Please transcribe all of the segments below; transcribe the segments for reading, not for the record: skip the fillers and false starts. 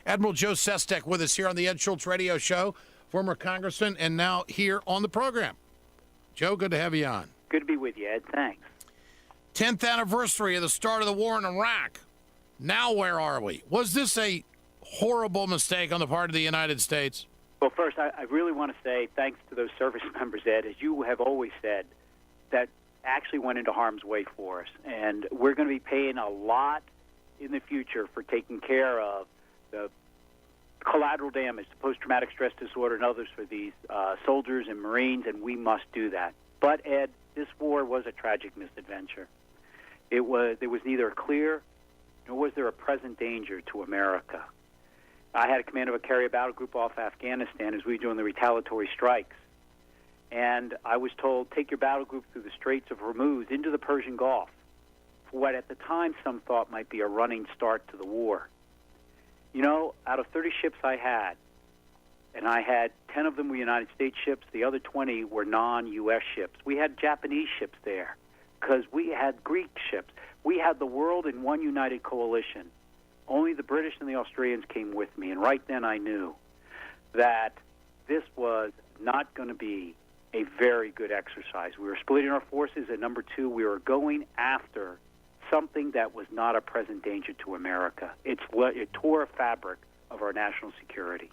Admiral Joe Sestak with us here on the Ed Schultz Radio Show, former congressman and now here on the program. Joe, good to have you on. Good to be with you, Ed. Thanks. 10th anniversary of the start of the war in Iraq. Now where are we? Was this a horrible mistake on the part of the United States? Well, first, I really want to say thanks to those service members, Ed, as you have always said, that actually went into harm's way for us. And we're going to be paying a lot in the future for taking care of the collateral damage, the post-traumatic stress disorder and others for these soldiers and Marines, and we must do that. But, Ed, this war was a tragic misadventure. There was neither a clear nor was there a present danger to America. I had a command of a carrier battle group off Afghanistan as we were doing the retaliatory strikes. And I was told, take your battle group through the Straits of Hormuz into the Persian Gulf for what at the time some thought might be a running start to the war. You know, out of 30 ships I had, and I had 10 of them were United States ships, the other 20 were non-U.S. ships. We had Japanese ships there because we had Greek ships. We had the world in one united coalition. Only the British and the Australians came with me, and right then I knew that this was not going to be a very good exercise. We were splitting our forces, and number two, we were going after something that was not a present danger to America. It tore a fabric of our national security.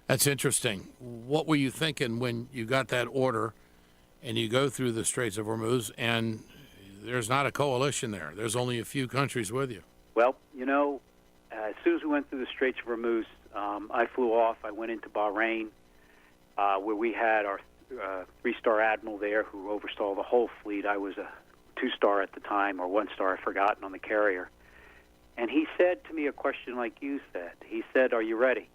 That's interesting. What were you thinking when you got that order and you go through the Straits of Hormuz and there's not a coalition there? There's only a few countries with you. Well, you know, as soon as we went through the Straits of Hormuz, I flew off. I went into Bahrain, where we had our three-star admiral there who oversaw the whole fleet. I was a two-star at the time, or one-star, I've forgotten, on the carrier. And he said to me a question like you said. He said, "Are you ready?"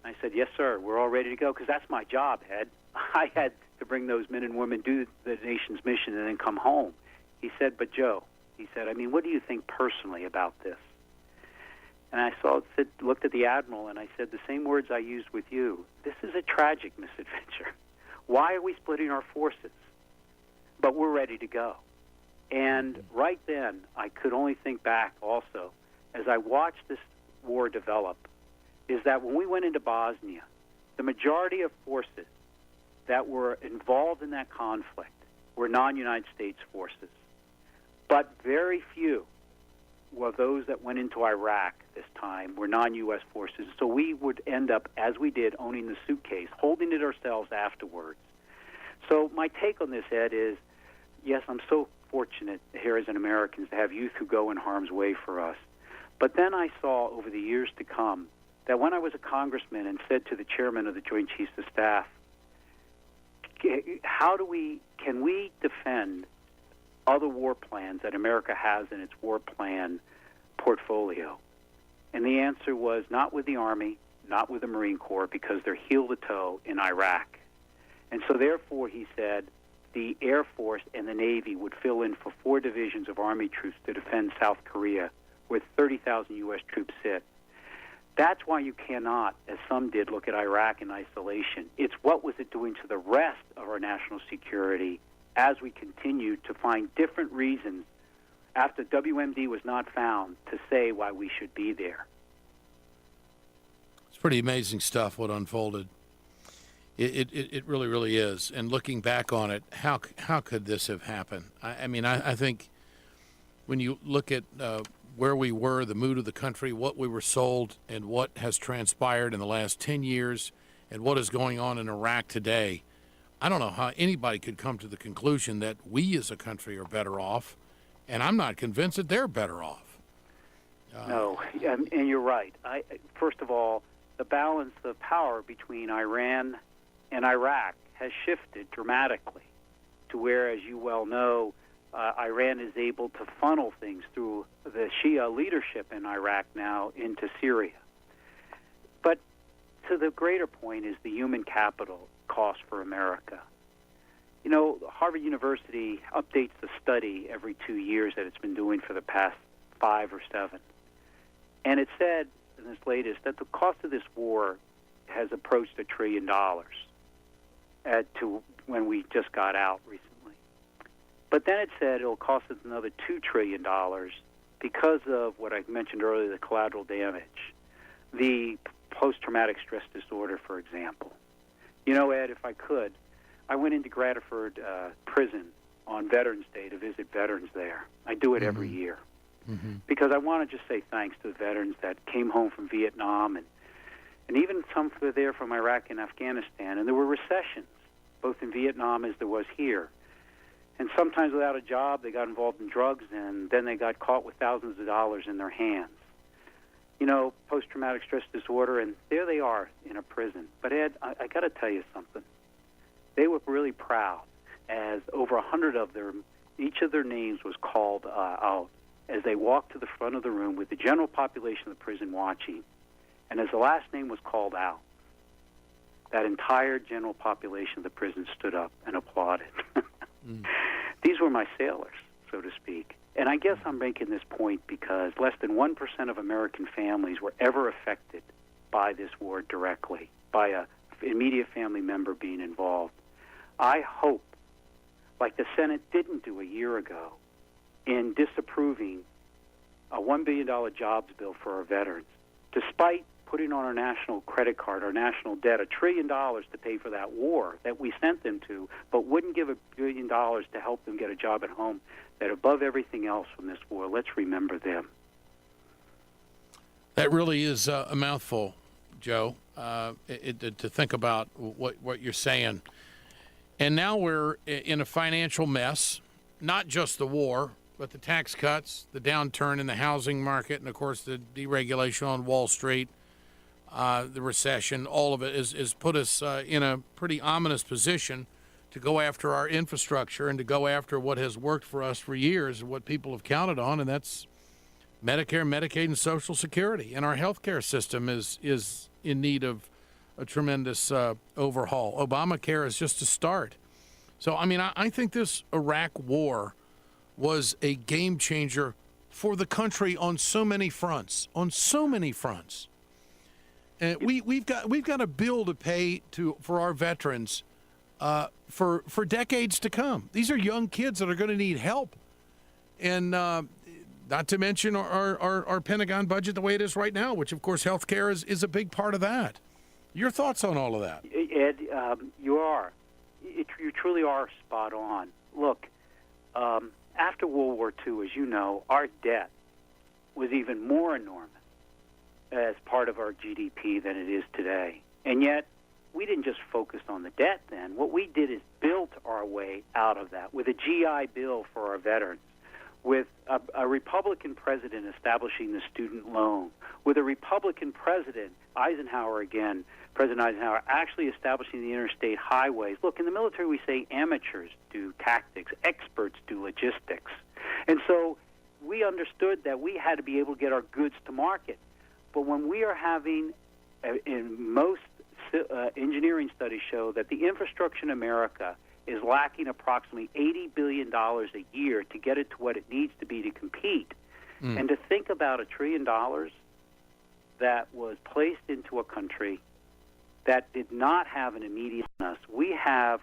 I said, "Yes, sir. We're all ready to go," because that's my job, Ed. I had to bring those men and women do the nation's mission and then come home. He said, "But Joe," he said, "I mean, what do you think personally about this?" And I looked at the Admiral, and I said the same words I used with you. This is a tragic misadventure. Why are we splitting our forces? But we're ready to go. And right then, I could only think back also, as I watched this war develop, is that when we went into Bosnia, the majority of forces that were involved in that conflict were non-United States forces. But very few of those that went into Iraq this time were non-U.S. forces. So we would end up, as we did, owning the suitcase, holding it ourselves afterwards. So my take on this, Ed, is, yes, I'm so fortunate here as an American to have youth who go in harm's way for us. But then I saw over the years to come that when I was a congressman and said to the chairman of the Joint Chiefs of Staff, can we defend other war plans that America has in its war plan portfolio? And the answer was not with the Army, not with the Marine Corps, because they're heel to toe in Iraq. And so therefore, he said, the Air Force and the Navy would fill in for 4 divisions of Army troops to defend South Korea, where 30,000 U.S. troops sit. That's why you cannot, as some did, look at Iraq in isolation. It's what was it doing to the rest of our national security as we continued to find different reasons after WMD was not found to say why we should be there. It's pretty amazing stuff what unfolded. It really, really is. And looking back on it, how could this have happened? I mean, I think when you look at where we were, the mood of the country, what we were sold, and what has transpired in the last 10 years, and what is going on in Iraq today, I don't know how anybody could come to the conclusion that we as a country are better off, and I'm not convinced that they're better off. No, and you're right. First of all, the balance of power between Iran and Iraq has shifted dramatically to where, as you well know, Iran is able to funnel things through the Shia leadership in Iraq now into Syria. But to the greater point is the human capital cost for America. You know, Harvard University updates the study every 2 years that it's been doing for the past 5 or 7. And it said in this latest that the cost of this war has approached $1 trillion to when we just got out recently. But then it said it'll cost us another $2 trillion because of what I mentioned earlier, the collateral damage, the post-traumatic stress disorder, for example. You know, Ed, if I could, I went into Graterford Prison on Veterans Day to visit veterans there. I do it every year because I want to just say thanks to the veterans that came home from Vietnam and even some were there from Iraq and Afghanistan. And there were recessions, both in Vietnam as there was here. And sometimes without a job, they got involved in drugs, and then they got caught with thousands of dollars in their hands. You know, post-traumatic stress disorder, and there they are in a prison. But, Ed, I got to tell you something. They were really proud, as over 100 of them, each of their names was called out as they walked to the front of the room with the general population of the prison watching. And as the last name was called out, that entire general population of the prison stood up and applauded. These were my sailors, so to speak. And I guess I'm making this point because less than 1% of American families were ever affected by this war directly, by an immediate family member being involved. I hope, like the Senate didn't do a year ago, in disapproving a $1 billion jobs bill for our veterans, despite putting on our national credit card, our national debt, $1 trillion to pay for that war that we sent them to, but wouldn't give $1 billion to help them get a job at home, that above everything else from this war, let's remember them. That really is a mouthful, Joe, to think about what you're saying. And now we're in a financial mess, not just the war, but the tax cuts, the downturn in the housing market, and, of course, the deregulation on Wall Street, the recession, all of it has put us in a pretty ominous position to go after our infrastructure and to go after what has worked for us for years, what people have counted on, and that's Medicare, Medicaid, and Social Security. And our health care system is in need of a tremendous overhaul. Obamacare is just a start. So, I mean, I think this Iraq war was a game changer for the country on so many fronts, And we've got a bill to pay for our veterans for decades to come. These are young kids that are going to need help, and not to mention our Pentagon budget the way it is right now, which of course health care is a big part of that. Your thoughts on all of that? Ed, you truly are spot on. Look, after World War II, as you know, our debt was even more enormous as part of our GDP than it is today. And yet, we didn't just focus on the debt then. What we did is built our way out of that with a GI Bill for our veterans, with a Republican president establishing the student loan, with a Republican president, President Eisenhower, actually establishing the interstate highways. Look, in the military we say amateurs do tactics, experts do logistics. And so we understood that we had to be able to get our goods to market. But when we are having, in most engineering studies show that the infrastructure in America is lacking approximately $80 billion a year to get it to what it needs to be to compete. And to think about $1 trillion that was placed into a country that did not have an immediate us, we have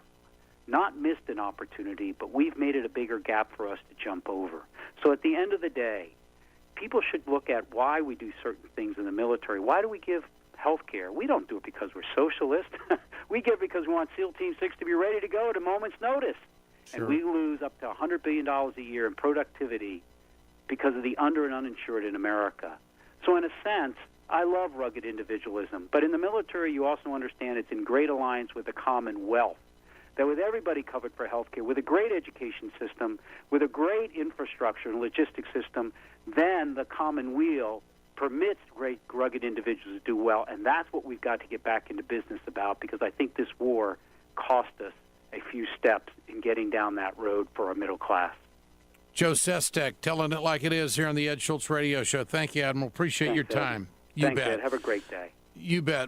not missed an opportunity, but we've made it a bigger gap for us to jump over. So at the end of the day, people should look at why we do certain things in the military. Why do we give health care? We don't do it because we're socialist. We give it because we want SEAL Team 6 to be ready to go at a moment's notice. Sure. And we lose up to $100 billion a year in productivity because of the under and uninsured in America. So in a sense, I love rugged individualism. But in the military, you also understand it's in great alliance with the Commonwealth. That with everybody covered for health care, with a great education system, with a great infrastructure and logistics system, then the Commonweal permits great rugged individuals to do well. And that's what we've got to get back into business about, because I think this war cost us a few steps in getting down that road for our middle class. Joe Sestak, telling it like it is here on the Ed Schultz Radio Show. Thank you, Admiral. Appreciate your time. Thanks, Ed. Have a great day. You bet.